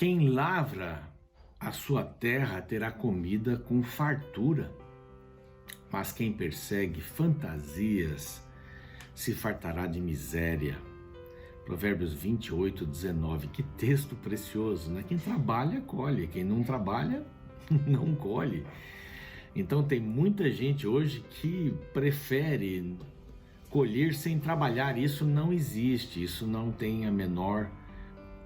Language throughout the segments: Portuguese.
Quem lavra a sua terra terá comida com fartura, mas quem persegue fantasias se fartará de miséria. Provérbios 28:19. Que texto precioso, né? Quem trabalha, colhe. Quem não trabalha, não colhe. Então tem muita gente hoje que prefere colher sem trabalhar. Isso não existe, isso não tem a menor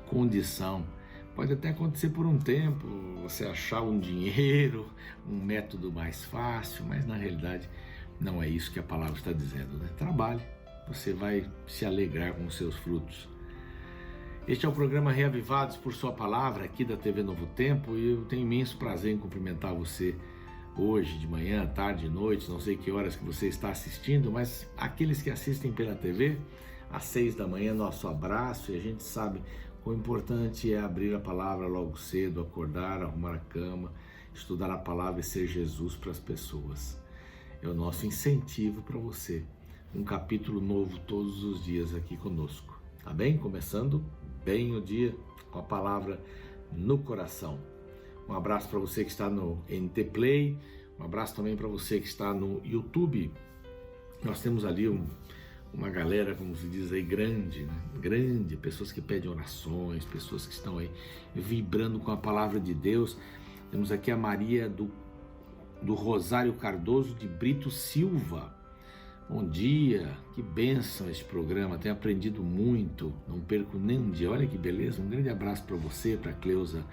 condição. Pode até acontecer por um tempo, você achar um dinheiro, um método mais fácil, mas na realidade não é isso que a palavra está dizendo, né? Trabalhe, você vai se alegrar com os seus frutos. Este é o programa Reavivados por Sua Palavra, aqui da TV Novo Tempo, e eu tenho imenso prazer em cumprimentar você hoje, de manhã, tarde, noite, não sei que horas que você está assistindo, mas aqueles que assistem pela TV, às 6 da manhã, nosso abraço, e a gente sabe quão importante é abrir a palavra logo cedo, acordar, arrumar a cama, estudar a palavra e ser Jesus para as pessoas. É o nosso incentivo para você, um capítulo novo todos os dias aqui conosco, tá bem? Começando bem o dia com a palavra no coração. Um abraço para você que está no NT Play, um abraço também para você que está no YouTube. Nós temos ali uma galera, como se diz aí, grande, né? Grande, pessoas que pedem orações, pessoas que estão aí vibrando com a palavra de Deus. Temos aqui a Maria do Rosário Cardoso de Brito Silva. Bom dia, que bênção este programa, tenho aprendido muito, não perco nem um dia, olha que beleza. Um grande abraço para você, para a Cleusa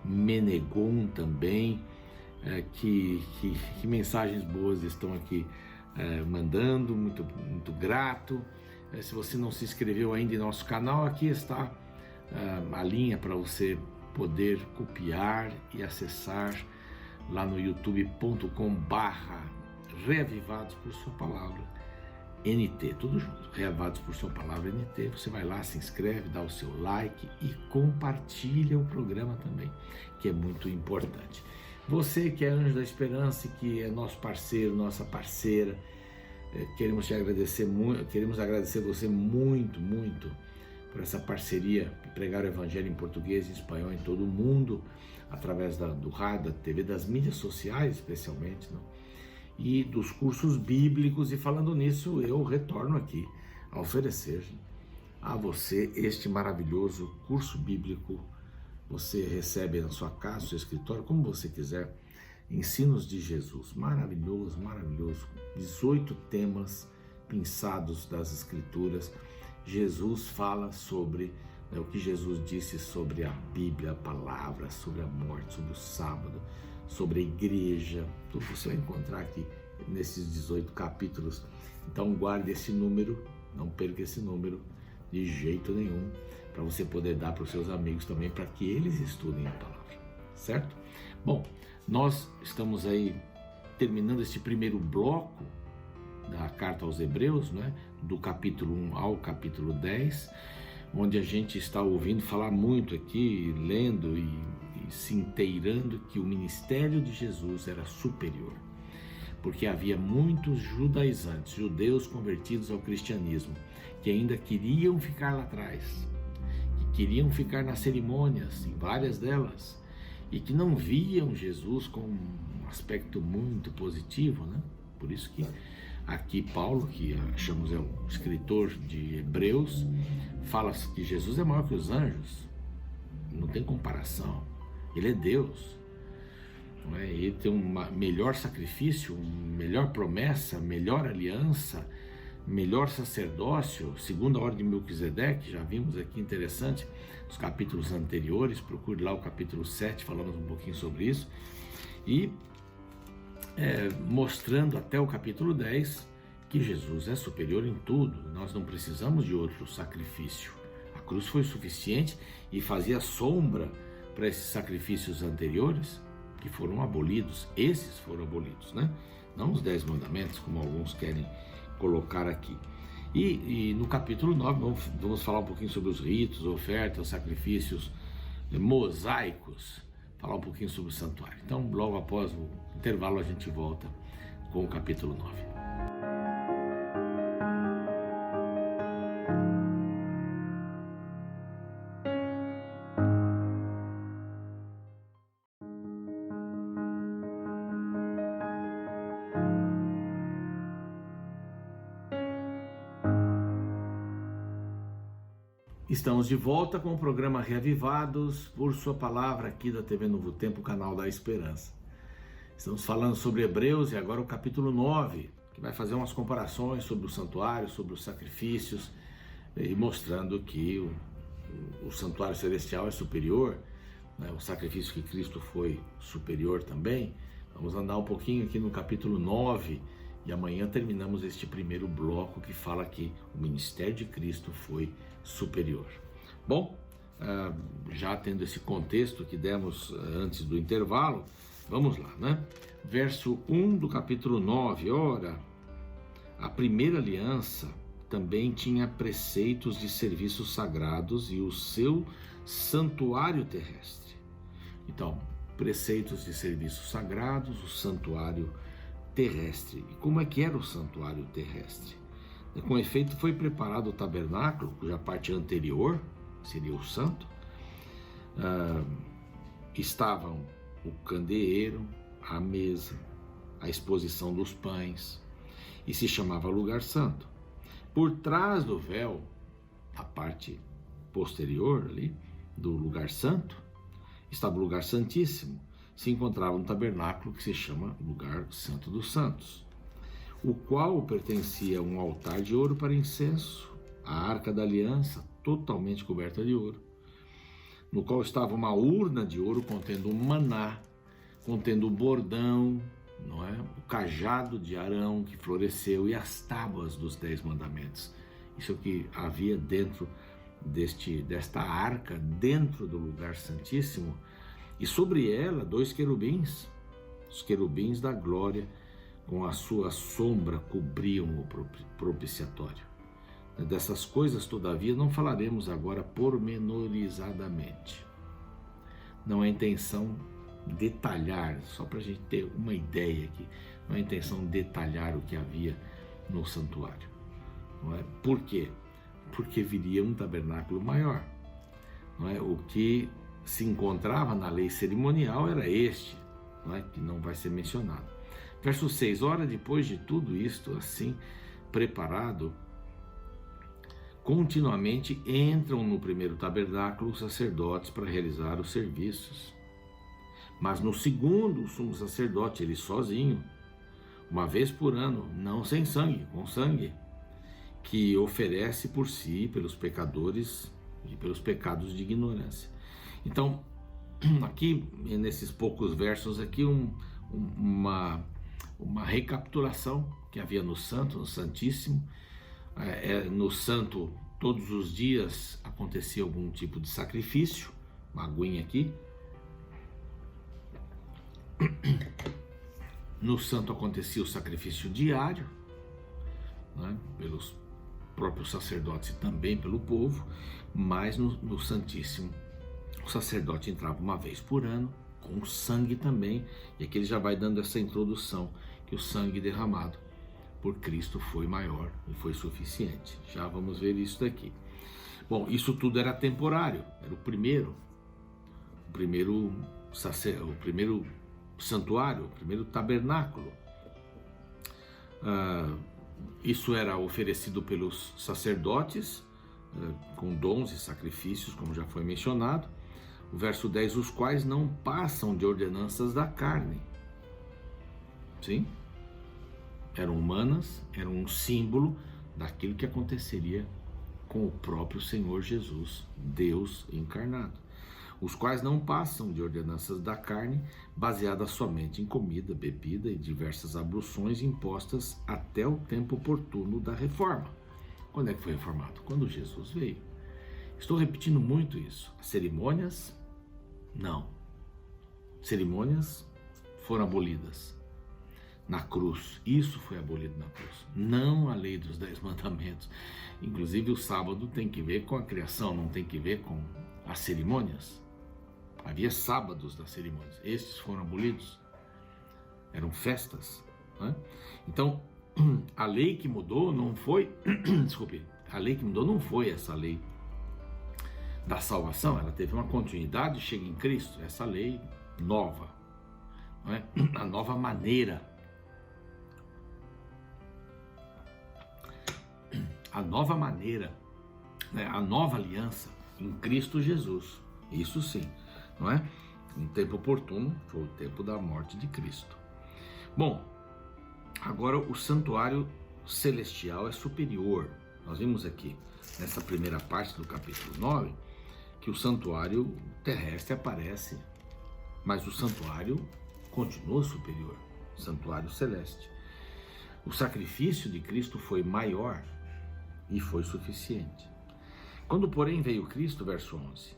Menegon também, que mensagens boas estão aqui mandando, muito grato. Se você não se inscreveu ainda em nosso canal, aqui está a linha para você poder copiar e acessar lá no youtube.com/reavivados por sua palavra NT, tudo junto, Reavivados por sua palavra NT. Você vai lá, se inscreve, dá o seu like e compartilha o programa também, que é muito importante. Você que é Anjo da Esperança, que é nosso parceiro, nossa parceira, queremos te agradecer muito, queremos agradecer você muito por essa parceria de pregar o Evangelho em português e espanhol em todo o mundo, através do rádio, da TV, das mídias sociais especialmente, não? E dos cursos bíblicos. E falando nisso, eu retorno aqui a oferecer a você este maravilhoso curso bíblico. Você recebe na sua casa, no seu escritório, como você quiser, Ensinos de Jesus, maravilhoso, 18 temas pensados das Escrituras. Jesus fala sobre o que Jesus disse sobre a Bíblia, a palavra, sobre a morte, sobre o sábado, sobre a igreja. Tudo você vai encontrar aqui nesses 18 capítulos. Então guarde esse número, não perca esse número de jeito nenhum, para você poder dar para os seus amigos também, para que eles estudem a palavra, certo? Bom, nós estamos aí terminando este primeiro bloco da carta aos Hebreus, né? Do capítulo 1 ao capítulo 10, onde a gente está ouvindo falar muito aqui, lendo e se inteirando que o ministério de Jesus era superior, porque havia muitos judaizantes, judeus convertidos ao cristianismo, que ainda queriam ficar lá atrás, que queriam ficar nas cerimônias, em várias delas, e que não viam Jesus com um aspecto muito positivo, né? Por isso que aqui Paulo, que achamos é o escritor de Hebreus, fala que Jesus é maior que os anjos, não tem comparação, ele é Deus, não é? Ele tem um melhor sacrifício, melhor promessa, melhor aliança, melhor sacerdócio, segundo a ordem de Melquisedeque. Já vimos aqui, interessante, os capítulos anteriores, procure lá o capítulo 7, falamos um pouquinho sobre isso, e mostrando até o capítulo 10 que Jesus é superior em tudo, nós não precisamos de outro sacrifício. A cruz foi suficiente e fazia sombra para esses sacrifícios anteriores que foram abolidos. Esses foram abolidos, né? Não os 10 mandamentos, como alguns querem colocar aqui. E no capítulo 9 vamos falar um pouquinho sobre os ritos, ofertas, sacrifícios mosaicos, falar um pouquinho sobre o santuário. Então, logo após o intervalo, a gente volta com o capítulo 9. Estamos de volta com o programa Reavivados por sua palavra aqui da TV Novo Tempo, canal da Esperança. Estamos falando sobre Hebreus e agora o capítulo 9, que vai fazer umas comparações sobre o santuário, sobre os sacrifícios e mostrando que o santuário celestial é superior, né? O sacrifício que Cristo foi superior também. Vamos andar um pouquinho aqui no capítulo 9 e amanhã terminamos este primeiro bloco que fala que o ministério de Cristo foi superior. Bom, já tendo esse contexto que demos antes do intervalo, vamos lá, né? Verso 1 do capítulo 9, ora, a primeira aliança também tinha preceitos de serviços sagrados e o seu santuário terrestre. Então, preceitos de serviços sagrados, o santuário terrestre. E como é que era o santuário terrestre? Com efeito, foi preparado o tabernáculo, cuja parte anterior seria o santo. Estavam o candeeiro, a mesa, a exposição dos pães, e se chamava lugar santo. Por trás do véu, a parte posterior ali do lugar santo, estava o lugar santíssimo. Se encontrava um tabernáculo que se chama lugar santo dos santos, o qual pertencia a um altar de ouro para incenso, a arca da aliança totalmente coberta de ouro, no qual estava uma urna de ouro contendo o maná, contendo o bordão, não é? O cajado de Arão que floresceu e as tábuas dos 10 mandamentos. Isso é o que havia dentro desta arca, dentro do lugar santíssimo, e sobre ela 2 querubins, os querubins da glória, com a sua sombra cobriam o propiciatório. Dessas coisas, todavia, não falaremos agora pormenorizadamente. Não é intenção detalhar, só para a gente ter uma ideia aqui, não é intenção detalhar o que havia no santuário. Não é? Por quê? Porque viria um tabernáculo maior. Não é? O que se encontrava na lei cerimonial era este, não é? Que não vai ser mencionado. Verso 6, ora, depois de tudo isto, assim preparado, continuamente entram no primeiro tabernáculo os sacerdotes para realizar os serviços. Mas no segundo, o sumo sacerdote, ele sozinho, uma vez por ano, não sem sangue, com sangue, que oferece por si, pelos pecadores e pelos pecados de ignorância. Então, aqui, nesses poucos versos aqui, uma recapitulação que havia no santo, no santíssimo. No santo, todos os dias acontecia algum tipo de sacrifício, uma aguinha aqui. No santo acontecia o sacrifício diário, né, pelos próprios sacerdotes e também pelo povo, mas no Santíssimo o sacerdote entrava uma vez por ano, com sangue também, e aqui ele já vai dando essa introdução, que o sangue derramado por Cristo foi maior e foi suficiente. Já vamos ver isso daqui. Bom, isso tudo era temporário, era o primeiro santuário, o primeiro tabernáculo. Isso era oferecido pelos sacerdotes, com dons e sacrifícios, como já foi mencionado. O verso 10, os quais não passam de ordenanças da carne. Sim? Eram humanas, eram um símbolo daquilo que aconteceria com o próprio Senhor Jesus, Deus encarnado. Os quais não passam de ordenanças da carne, baseadas somente em comida, bebida e diversas abluções impostas até o tempo oportuno da reforma. Quando é que foi reformado? Quando Jesus veio. Estou repetindo muito isso. As cerimônias, não. Cerimônias foram abolidas na cruz. Isso foi abolido na cruz. Não a lei dos 10 mandamentos. Inclusive o sábado tem que ver com a criação, não tem que ver com as cerimônias. Havia sábados das cerimônias. Estes foram abolidos. Eram festas, né? Então, a lei que mudou não foi... Desculpe. A lei que mudou não foi essa lei da salvação. Ela teve uma continuidade, chega em Cristo. Essa lei nova, não é? A nova maneira. A nova maneira né, a nova aliança em Cristo Jesus. Isso sim, não é? Um tempo oportuno foi o tempo da morte de Cristo. Bom, agora o santuário celestial é superior. Nós vimos aqui, nessa primeira parte do capítulo 9, que o santuário terrestre aparece, mas o santuário continua superior, o santuário celeste. O sacrifício de Cristo foi maior e foi suficiente. Quando, porém, veio Cristo, verso 11,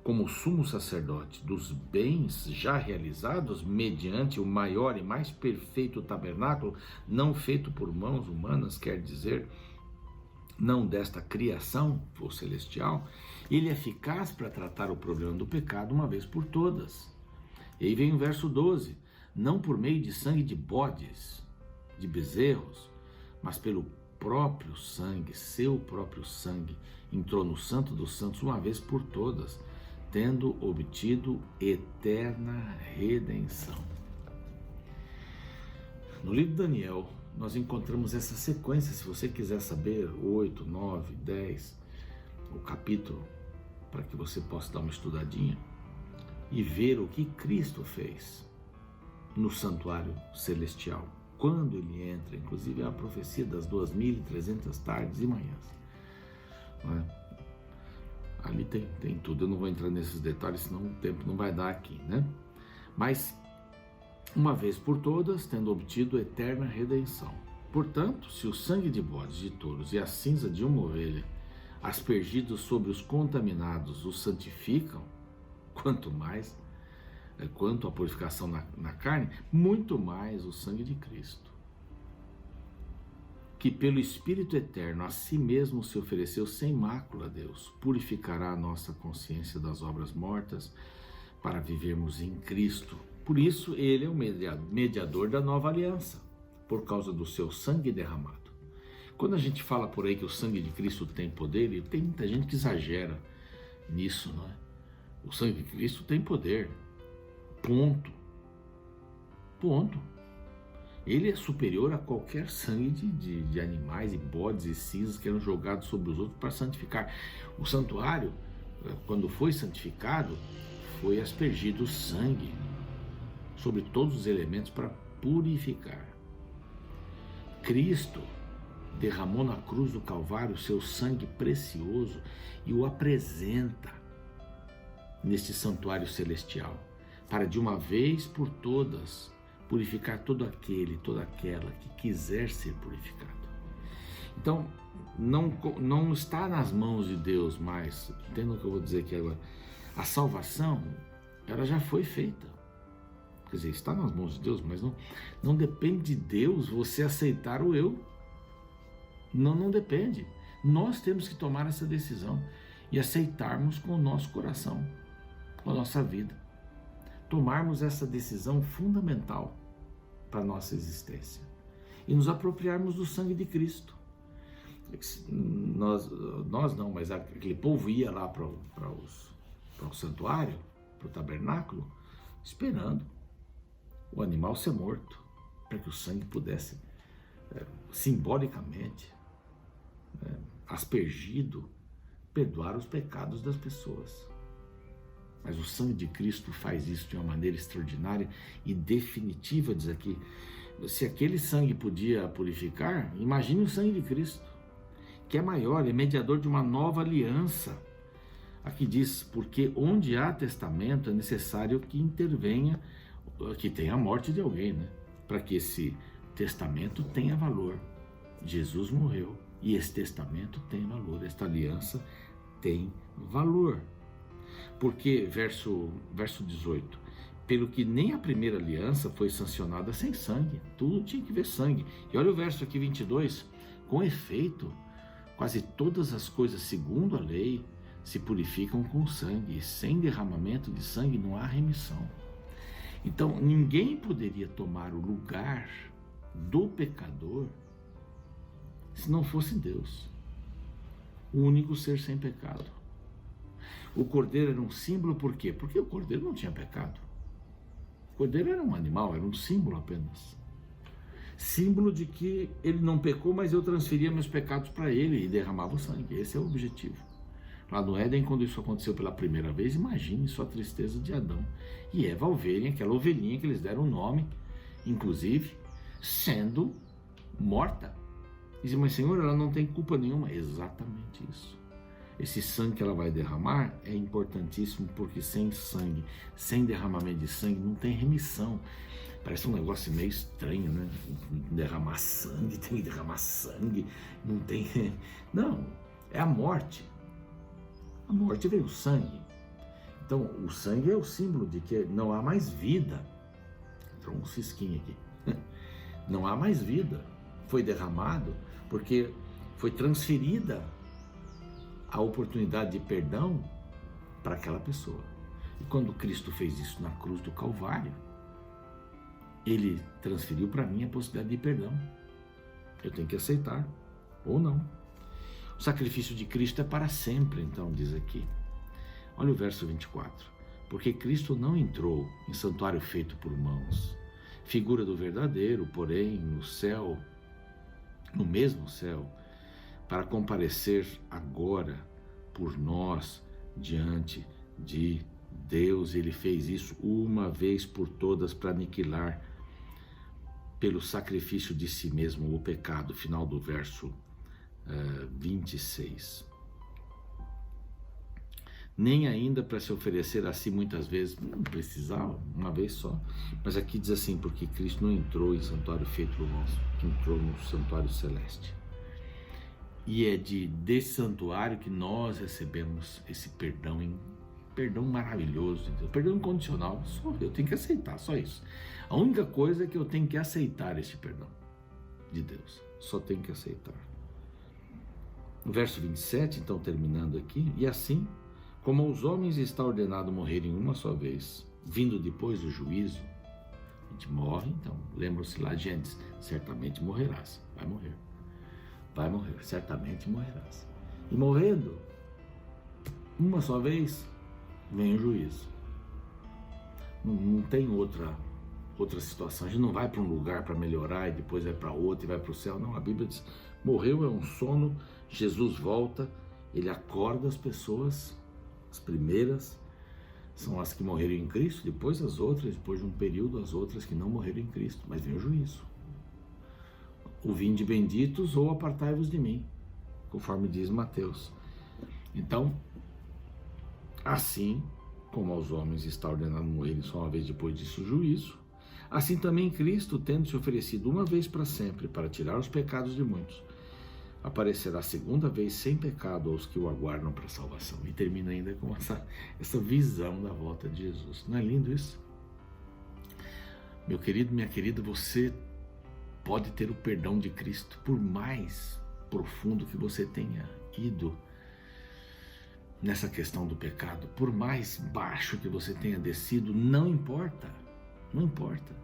como sumo sacerdote dos bens já realizados mediante o maior e mais perfeito tabernáculo, não feito por mãos humanas, quer dizer, não desta criação, ou celestial, ele é eficaz para tratar o problema do pecado uma vez por todas. E aí vem o verso 12, não por meio de sangue de bodes, de bezerros, mas pelo próprio sangue, seu próprio sangue, entrou no Santo dos Santos uma vez por todas, tendo obtido eterna redenção. No livro de Daniel, nós encontramos essa sequência. Se você quiser saber 8, 9, 10, o capítulo, para que você possa dar uma estudadinha e ver o que Cristo fez no santuário celestial, quando ele entra, inclusive é a profecia das 2.300 tardes e manhãs. Não é? Ali tem tudo, eu não vou entrar nesses detalhes, senão o tempo não vai dar aqui, né? Mas, uma vez por todas, tendo obtido eterna redenção. Portanto, se o sangue de bodes, de touros e a cinza de uma ovelha, aspergidos sobre os contaminados, os santificam, quanto à purificação na carne, muito mais o sangue de Cristo, que pelo Espírito Eterno a si mesmo se ofereceu sem mácula a Deus, purificará a nossa consciência das obras mortas para vivermos em Cristo. Por isso, ele é o mediador da nova aliança, por causa do seu sangue derramado. Quando a gente fala por aí que o sangue de Cristo tem poder, e tem muita gente que exagera nisso, não é? O sangue de Cristo tem poder. Ponto. Ele é superior a qualquer sangue de animais e bodes e cinzas que eram jogados sobre os outros para santificar. O santuário, quando foi santificado, foi aspergido sangue sobre todos os elementos para purificar. Cristo derramou na cruz do Calvário o seu sangue precioso e o apresenta neste santuário celestial, para de uma vez por todas purificar todo aquele, toda aquela que quiser ser purificado. Então, não está nas mãos de Deus mais, entenda o que eu vou dizer aqui agora, a salvação, ela já foi feita. Quer dizer, está nas mãos de Deus, mas não depende de Deus você aceitar o eu. Não depende. Nós temos que tomar essa decisão e aceitarmos com o nosso coração, com a nossa vida. Tomarmos essa decisão fundamental para a nossa existência e nos apropriarmos do sangue de Cristo. Nós não, mas aquele povo ia lá para o santuário, para o tabernáculo, esperando o animal ser morto, para que o sangue pudesse, simbolicamente, aspergido, perdoar os pecados das pessoas. Mas o sangue de Cristo faz isso de uma maneira extraordinária e definitiva, diz aqui. Se aquele sangue podia purificar, imagine o sangue de Cristo, que é maior, é mediador de uma nova aliança. Aqui diz, porque onde há testamento é necessário que intervenha, que tenha a morte de alguém, né? Para que esse testamento tenha valor. Jesus morreu e esse testamento tem valor, esta aliança tem valor. Porque, verso 18, pelo que nem a primeira aliança foi sancionada sem sangue, tudo tinha que ver sangue. E olha o verso aqui 22, com efeito, quase todas as coisas segundo a lei se purificam com sangue, e sem derramamento de sangue não há remissão. Então, ninguém poderia tomar o lugar do pecador se não fosse Deus, o único ser sem pecado. O cordeiro era um símbolo, por quê? Porque o cordeiro não tinha pecado. O cordeiro era um animal, era um símbolo apenas. símbolo de que ele não pecou, mas eu transferia meus pecados para ele e derramava o sangue. Esse é o objetivo. Lá no Éden, quando isso aconteceu pela primeira vez, imagine só a tristeza de Adão e Eva ao verem aquela ovelhinha que eles deram o nome, inclusive, sendo morta. Dizem, mas Senhor, ela não tem culpa nenhuma. Exatamente isso. Esse sangue que ela vai derramar é importantíssimo, porque sem sangue, sem derramamento de sangue, não tem remissão. Parece um negócio meio estranho, né? Derramar sangue, tem que derramar sangue, não tem... Não, é a morte. A morte veio o sangue. Então, o sangue é o símbolo de que não há mais vida. Entrou um cisquinho aqui. Não há mais vida. Foi derramado porque foi transferida a oportunidade de perdão para aquela pessoa. E quando Cristo fez isso na cruz do Calvário, ele transferiu para mim a possibilidade de perdão. Eu tenho que aceitar ou não. O sacrifício de Cristo é para sempre, então, diz aqui. Olha o verso 24. Porque Cristo não entrou em santuário feito por mãos, figura do verdadeiro, porém no céu, no mesmo céu, para comparecer agora por nós diante de Deus. Ele fez isso uma vez por todas para aniquilar pelo sacrifício de si mesmo o pecado. Final do verso 26. Nem ainda para se oferecer a si muitas vezes, não precisava, uma vez só. Mas aqui diz assim, porque Cristo não entrou em santuário feito por nós, entrou no santuário celeste. E é desse santuário que nós recebemos esse perdão, perdão maravilhoso, perdão incondicional. Só eu tenho que aceitar, só isso. A única coisa é que eu tenho que aceitar esse perdão de Deus, só tenho que aceitar. No verso 27, então terminando aqui, e assim, como aos homens está ordenado morrerem uma só vez, vindo depois do juízo, a gente morre, então, lembram-se lá de antes, certamente morrerás, vai morrer, certamente morrerás. E morrendo, uma só vez, vem o juízo. Não tem outra situação, a gente não vai para um lugar para melhorar e depois vai para outro e vai para o céu, não, a Bíblia diz, morreu é um sono, Jesus volta, ele acorda as pessoas. As primeiras são as que morreram em Cristo, depois as outras, depois de um período, as outras que não morreram em Cristo, mas vem o juízo. O vinde benditos ou apartai-vos de mim, conforme diz Mateus. Então, assim como aos homens está ordenado morrerem só uma vez depois disso o juízo, assim também Cristo, tendo se oferecido uma vez para sempre para tirar os pecados de muitos, aparecerá segunda vez sem pecado aos que o aguardam para a salvação. E termina ainda com essa visão da volta de Jesus. Não é lindo isso? Meu querido, minha querida, você pode ter o perdão de Cristo, por mais profundo que você tenha ido nessa questão do pecado, por mais baixo que você tenha descido, não importa, não importa.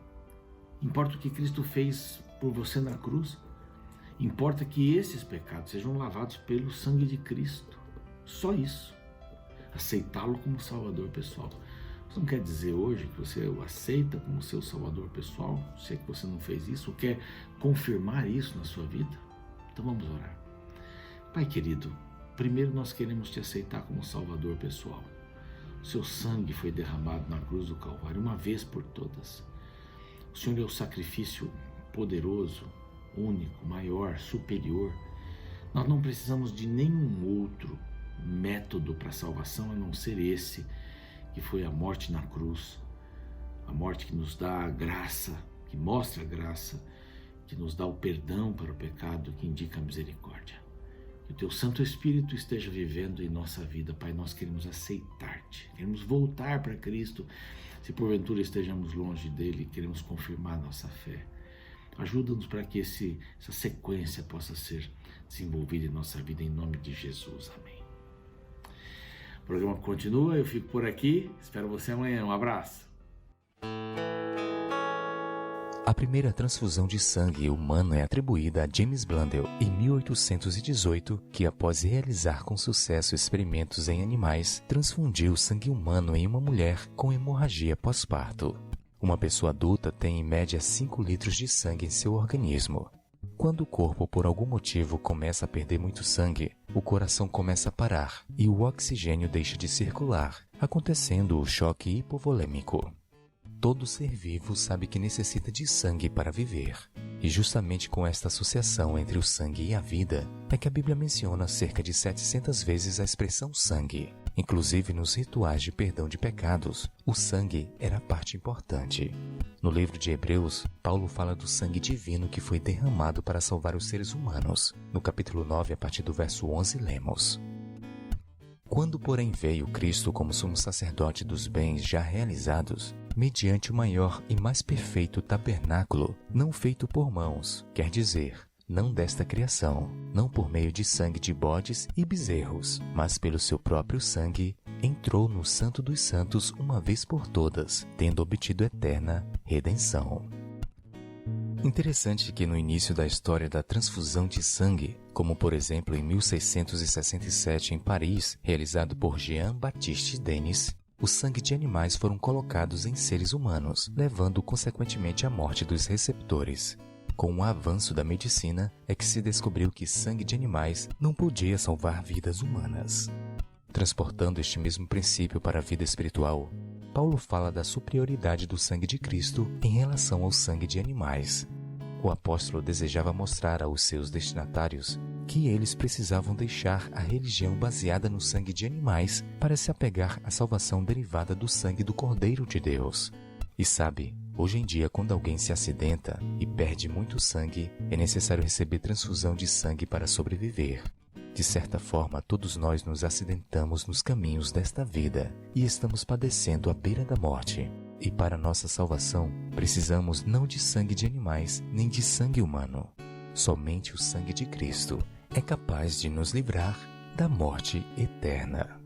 Importa o que Cristo fez por você na cruz. Importa que esses pecados sejam lavados pelo sangue de Cristo. Só isso. Aceitá-lo como Salvador pessoal. Isso não quer dizer hoje que você o aceita como seu Salvador pessoal, se é que você não fez isso, ou quer confirmar isso na sua vida? Então vamos orar. Pai querido, primeiro nós queremos te aceitar como Salvador pessoal. O seu sangue foi derramado na cruz do Calvário uma vez por todas. O Senhor é o sacrifício poderoso, único, maior, superior. Nós não precisamos de nenhum outro método para a salvação a não ser esse, que foi a morte na cruz, a morte que nos dá a graça, que mostra a graça, que nos dá o perdão para o pecado, que indica a misericórdia. Que o teu Santo Espírito esteja vivendo em nossa vida, Pai. Nós queremos aceitar-te, queremos voltar para Cristo, se porventura estejamos longe dele, queremos confirmar nossa fé. Ajuda-nos para que essa sequência possa ser desenvolvida em nossa vida, em nome de Jesus. Amém. O programa continua, eu fico por aqui. Espero você amanhã. Um abraço. A primeira transfusão de sangue humano é atribuída a James Blundell em 1818, que após realizar com sucesso experimentos em animais, transfundiu sangue humano em uma mulher com hemorragia pós-parto. Uma pessoa adulta tem em média 5 litros de sangue em seu organismo. Quando o corpo, por algum motivo, começa a perder muito sangue, o coração começa a parar e o oxigênio deixa de circular, acontecendo o choque hipovolêmico. Todo ser vivo sabe que necessita de sangue para viver. E justamente com esta associação entre o sangue e a vida, é que a Bíblia menciona cerca de 700 vezes a expressão sangue. Inclusive nos rituais de perdão de pecados, o sangue era parte importante. No livro de Hebreus, Paulo fala do sangue divino que foi derramado para salvar os seres humanos. No capítulo 9, a partir do verso 11, lemos: Quando, porém, veio Cristo como sumo sacerdote dos bens já realizados, mediante o maior e mais perfeito tabernáculo, não feito por mãos, quer dizer, não desta criação, não por meio de sangue de bodes e bezerros, mas pelo seu próprio sangue, entrou no Santo dos Santos uma vez por todas, tendo obtido eterna redenção. Interessante que no início da história da transfusão de sangue, como por exemplo em 1667 em Paris, realizado por Jean-Baptiste Denis, o sangue de animais foram colocados em seres humanos, levando consequentemente à morte dos receptores. Com o avanço da medicina, é que se descobriu que sangue de animais não podia salvar vidas humanas. Transportando este mesmo princípio para a vida espiritual, Paulo fala da superioridade do sangue de Cristo em relação ao sangue de animais. O apóstolo desejava mostrar aos seus destinatários que eles precisavam deixar a religião baseada no sangue de animais para se apegar à salvação derivada do sangue do Cordeiro de Deus. E sabe, hoje em dia, quando alguém se acidenta e perde muito sangue, é necessário receber transfusão de sangue para sobreviver. De certa forma, todos nós nos acidentamos nos caminhos desta vida e estamos padecendo à beira da morte. E para nossa salvação, precisamos não de sangue de animais, nem de sangue humano. Somente o sangue de Cristo é capaz de nos livrar da morte eterna.